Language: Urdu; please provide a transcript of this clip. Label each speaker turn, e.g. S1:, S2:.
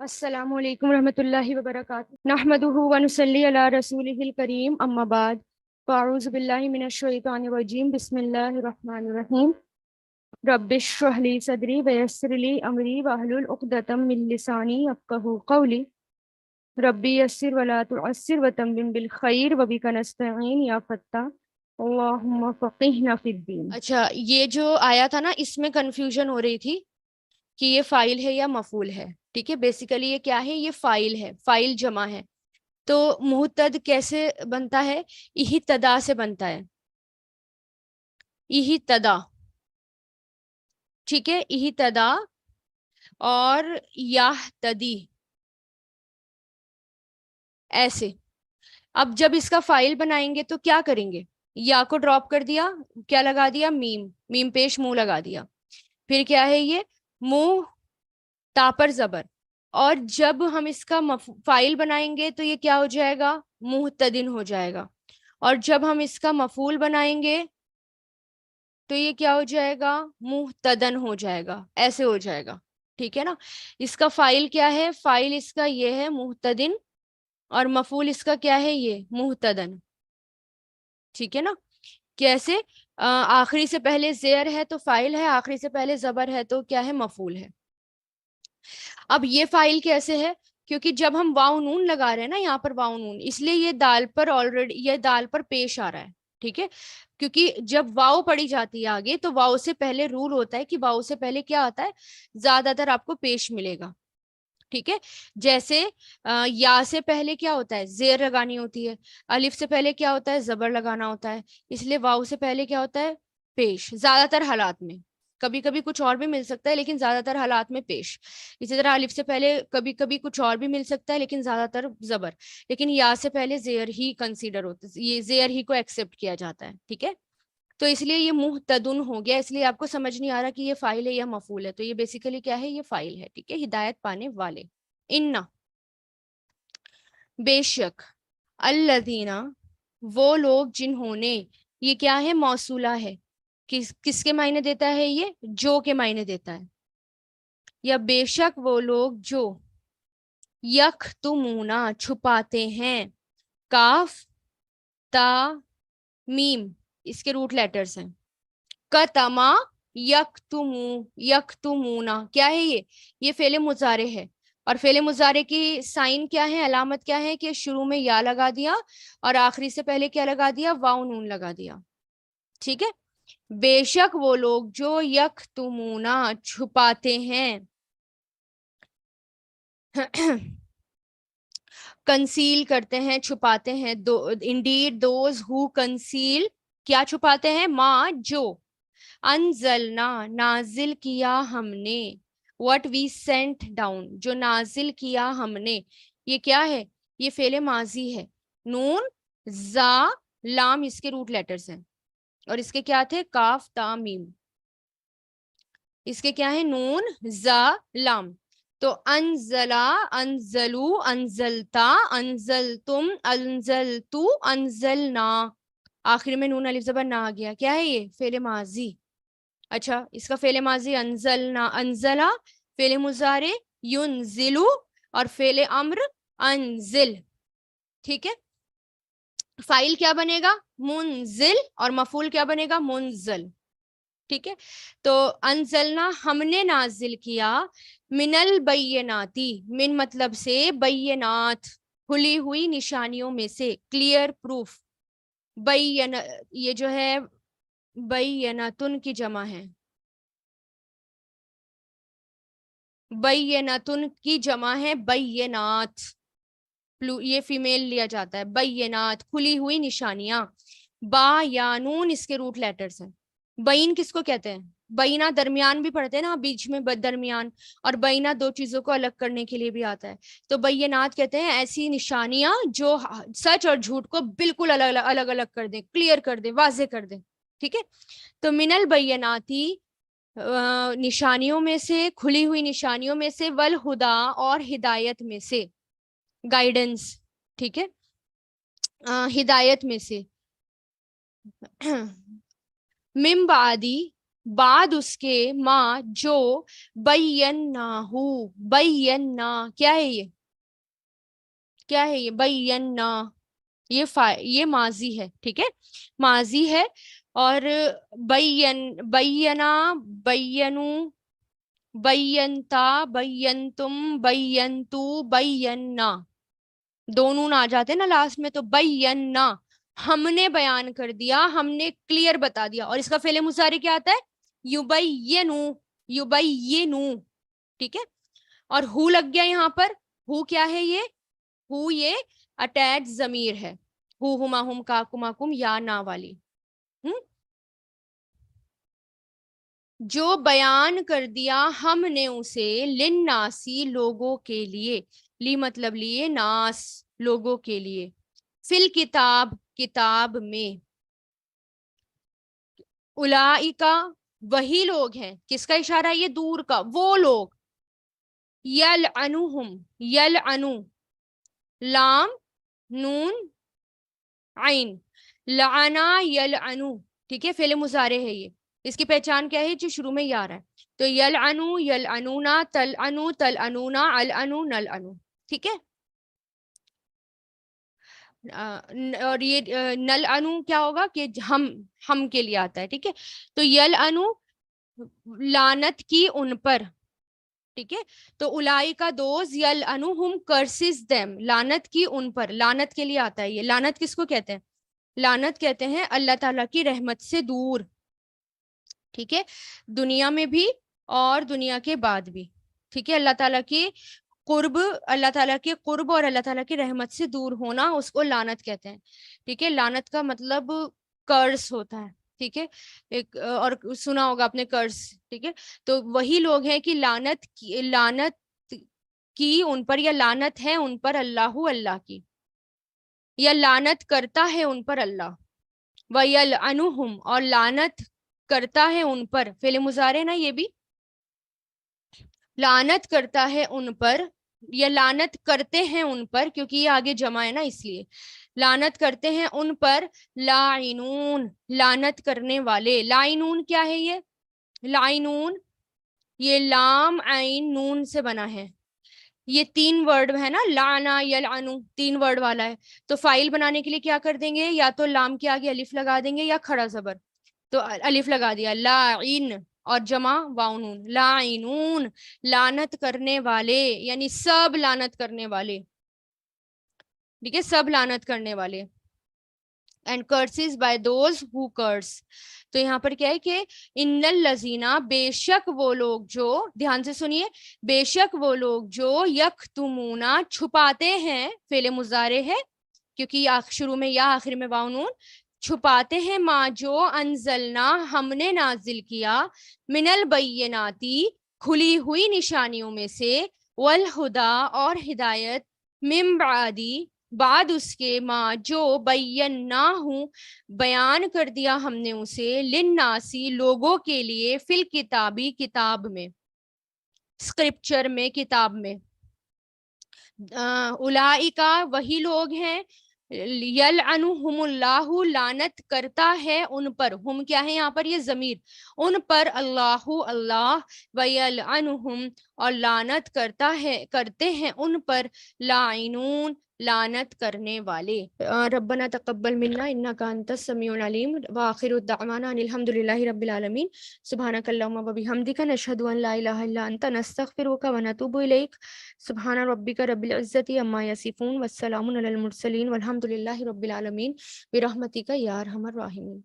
S1: السلام علیکم ورحمۃ اللہ وبرکاتہ، نحمدہ ونصلی علی رسولہ الکریم، اما بعد فاعوذ باللہ من الشیطان الرجیم، بسم اللہ الرحمن الرحیم۔ رب اشرح لی صدری ویسر لی امری واحلل عقدۃ من لسانی یفقہوا قولی، ربی یسر ولا تعسر وتمم بالخیر وبک نستعین یا فتاح اللہم فقہنا فی الدین۔ اچھا، یہ جو آیا تھا نا، اس میں کنفیوژن ہو رہی تھی کہ یہ فائل ہے یا مفعول ہے۔ ٹھیک ہے، بیسیکلی یہ کیا ہے؟ یہ فائل ہے، فائل جمع ہے۔ تو محتد کیسے بنتا ہے؟ اہتدا سے بنتا ہے، اہتدا۔ ٹھیک ہے، اہتدا اور یہتدی، ایسے۔ اب جب اس کا فائل بنائیں گے تو کیا کریں گے؟ یا کو ڈراپ کر دیا، کیا لگا دیا؟ میم، میم پیش منہ لگا دیا۔ پھر کیا ہے یہ؟ منہ تا پر زبر۔ اور جب ہم اس کا فائل بنائیں گے تو یہ کیا ہو جائے گا؟ محتدن ہو جائے گا۔ اور جب ہم اس کا مفعول بنائیں گے تو یہ کیا ہو جائے گا؟ محتدن ہو جائے گا، ایسے ہو جائے گا۔ ٹھیک ہے نا؟ اس کا فائل کیا ہے؟ فائل اس کا یہ ہے محتدن، اور مفعول اس کا کیا ہے؟ یہ محتدن۔ ٹھیک ہے نا؟ کیسے؟ آخری سے پہلے زیر ہے تو فائل ہے، آخری سے پہلے زبر ہے تو کیا ہے؟ مفعول ہے۔ اب یہ فائل کیسے ہے؟ کیونکہ جب ہم واو نون لگا رہے ہیں نا، یہاں پر واو نون، اس لیے یہ دال پر آلریڈی، یہ دال پر پیش آ رہا ہے۔ ٹھیک ہے، کیونکہ جب واو پڑھی جاتی ہے آگے تو واو سے پہلے رول ہوتا ہے کہ واو سے پہلے کیا آتا ہے؟ زیادہ تر آپ کو پیش ملے گا۔ ٹھیک ہے، جیسے یا سے پہلے کیا ہوتا ہے؟ زیر لگانی ہوتی ہے۔ الف سے پہلے کیا ہوتا ہے؟ زبر لگانا ہوتا ہے۔ اس لیے واو سے پہلے کیا ہوتا ہے؟ پیش، زیادہ تر حالات میں۔ کبھی کبھی کچھ اور بھی مل سکتا ہے لیکن زیادہ تر حالات میں پیش۔ اسی طرح الف سے پہلے کبھی کبھی کچھ اور بھی مل سکتا ہے لیکن زیادہ تر زبر۔ لیکن یا سے پہلے زیر ہی کنسیڈر ہوتا ہے، یہ زیر ہی کو ایکسیپٹ کیا جاتا ہے۔ ٹھیک ہے، تو اس لیے یہ محتدن ہو گیا۔ اس لیے آپ کو سمجھ نہیں آ رہا کہ یہ فائل ہے یا مفعول ہے، تو یہ بیسیکلی کیا ہے؟ یہ فائل ہے۔ ٹھیک ہے، ہدایت پانے والے۔ ان، بے شک، الذین، وہ لوگ جنہوں نے، یہ کیا ہے؟ موصولہ ہے۔ کس کے معنی دیتا ہے یہ؟ جو کے معنی دیتا ہے۔ یا بے شک وہ لوگ جو، یکتمونا، چھپاتے ہیں، کاف تا میم اس کے روٹ لیٹرز ہیں۔ کتما، یکتمو، یکتمونا، کیا ہے یہ؟ یہ فعل مضارع ہے، اور فعل مضارع کی سائن کیا ہے؟ علامت کیا ہے؟ کہ شروع میں یا لگا دیا اور آخری سے پہلے کیا لگا دیا؟ واو نون لگا دیا۔ ٹھیک ہے، بے شک وہ لوگ جو یکتمونا، چھپاتے ہیں، کنسیل کرتے ہیں، چھپاتے ہیں، انڈیڈ دوز ہو کنسیل، کیا چھپاتے ہیں؟ ما، جو، انزلنا، نازل کیا ہم نے، what we sent down، جو نازل کیا ہم نے، یہ کیا ہے؟ یہ فعل ماضی ہے۔ نون، زا، لام اس کے روٹ لیٹرز ہیں، اور اس کے کیا تھے؟ کاف تا میم۔ اس کے کیا ہے؟ نون، زا، لام۔ تو انزلا، انزلو، انزلتا، انزلتم، انزلتو، انزلنا، آخر میں نون الف زبر نہ آ گیا، کیا ہے یہ؟ فعل ماضی۔ اچھا، اس کا فعل ماضی انزلنا، انزلا، فعل مضارع ینزلو، اور فعل امر انزل۔ ٹھیک ہے، فائل کیا بنے گا؟ منزل، اور مفعول کیا بنے گا؟ منزل۔ ٹھیک ہے، تو انزلنا، ہم نے نازل کیا، من البیناتی، من مطلب سے، بینات، کھلی ہوئی نشانیوں میں سے، کلیئر پروف۔ بین، یہ جو ہے بیناتن کی جمع ہے، بیناتن کی جمع ہے بینات، یہ فیمیل لیا جاتا ہے۔ بینات، کھلی ہوئی نشانیاں۔ با یا نون اس کے روٹ لیٹرز ہیں۔ بین کس کو کہتے ہیں؟ بینا درمیان بھی پڑھتے ہیں نا، بیچ میں درمیان، اور بینا دو چیزوں کو الگ کرنے کے لیے بھی آتا ہے۔ تو بینات کہتے ہیں ایسی نشانیاں جو سچ اور جھوٹ کو بالکل الگ الگ کر دیں، کلیئر کر دیں، واضح کر دیں۔ ٹھیک ہے، تو من البیناتی، نشانیوں میں سے، کھلی ہوئی نشانیوں میں سے، والہدا، اور ہدایت میں سے، گائیڈنس۔ ٹھیک ہے، ہدایت میں سے، من بعدی، بعد اس کے ما جو بینا کیا ہے یہ بینا یہ ماضی ہے، ٹھیک ہے، ماضی ہے. اور بینا، بینو، بینتا، بینتم، بینتو، بینا، دونوں آ جاتے ہیں نا لاسٹ میں، تو بینا ہم نے بیان کر دیا، ہم نے کلیئر بتا دیا. اور اس کا فعل مضارع کیا آتا ہے؟ یبینو، یبینو، ٹھیک ہے. اور ہو لگ گیا یہاں پر. ہو کیا ہے یہ اٹیچ ضمیر ہے، ہو، ہما، ہم، کا، کما، کم، یا نا والی. جو بیان کر دیا ہم نے اسے للناسی لوگوں کے لیے، لی مطلب لیے، ناس لوگوں کے لیے، فل کتاب کتاب میں. اولئکا وہی لوگ ہیں، کس کا اشارہ ہے یہ؟ دور کا، وہ لوگ. یلعنہم، یلعنو، لام، نون، عین، لعنا یلعنو، ٹھیک ہے، فعل مضارع ہے یہ. اس کی پہچان کیا ہے؟ جو شروع میں یہ آ رہا ہے. تو یلعنو، یلعنونا، تلعنو، تلعنونا، العنو، نلعنو، ٹھیک ہے. اور یہ نلعنو کیا ہوگا کہ ہم کے لیے آتا ہے، ٹھیک ہے. تو یلعنو لعنت کی ان پر، ٹھیک ہے. تو الائی کا دوز یلعنہم کرسز دیم، لعنت کی ان پر، لعنت کے لیے آتا ہے یہ. لعنت کس کو کہتے ہیں؟ لعنت کہتے ہیں اللہ تعالیٰ کی رحمت سے دور، ٹھیک ہے، دنیا میں بھی اور دنیا کے بعد بھی، ٹھیک ہے. اللہ تعالیٰ کی قرب، اللہ تعالیٰ کے قرب اور اللہ تعالیٰ کی رحمت سے دور ہونا، اس کو لعنت کہتے ہیں، ٹھیک ہے. لعنت کا مطلب کرس ہوتا ہے، ٹھیک ہے. ایک اور سنا ہوگا آپ نے کرس، ٹھیک ہے. تو وہی لوگ ہیں کہ لعنت کی ان پر، یا لعنت ہے ان پر اللہ کی، یا لعنت کرتا ہے ان پر اللہ. وَيَلْعَنُهُمْ اور لعنت کرتا ہے ان پر، فعل مضارع نا یہ بھی، لعنت کرتا ہے ان پر، یا لعنت کرتے ہیں ان پر، کیونکہ یہ آگے جمع ہے نا اس لیے. لعنت کرتے ہیں ان پر لاعنون، لعنت کرنے والے. لاعنون کیا ہے یہ؟ لاعنون یہ لام عین نون سے بنا ہے. یہ 3 ورڈ ہے نا، لانا، یلعنو، 3 ورڈ والا ہے. تو فائل بنانے کے لیے کیا کر دیں گے؟ یا تو لام کے آگے الف لگا دیں گے، یا کھڑا زبر. تو الف لگا دیا، لاعین، اور جمع واو نون، لاعنون، لعنت کرنے والے، یعنی سب لعنت کرنے والے، ٹھیک ہے، سب لعنت کرنے والے. And curses by those who curse. تو یہاں پر کیا ہے کہ ان الذین، بے شک وہ لوگ جو، دھیان سے سنیے، بے شک وہ لوگ جو یکتمون چھپاتے ہیں، فعل مضارع ہے کیونکہ شروع میں یا آخر میں واو نون، چھپاتے ہیں ما جو انزلنا ہم نے نازل کیا، من البیناتی کھلی ہوئی نشانیوں میں سے، والہدا اور ہدایت، من بعدی بعد اس کے، ما جو بینا ہوں بیان کر دیا ہم نے اسے، للناسی لوگوں کے لیے، فی الکتابی کتاب میں، اسکرپچر میں، کتاب میں. اولئکا وہی لوگ ہیں، یلعنہم اللہ لعنت کرتا ہے ان پر، ہم کیا ہے یہاں پر؟ یہ ضمیر، ان پر اللہ اللہ، ویلعنہم اور لعنت کرتے ہیں ان پر لاعنون لعنت کرنے والے. ربنا تقبل منا انک انت السمیع العلیم، وآخر دعوانا ان الحمد للہ رب العالمین. سبحانک اللہم وبحمدک، نشہد ان لا الہ الا انت، نستغفرک ونتوب الیک. سبحان ربک رب العزت عما یصفون، والسلام علی المرسلین، والحمد للہ رب العالمین، برحمتک یا ارحم الراحمین.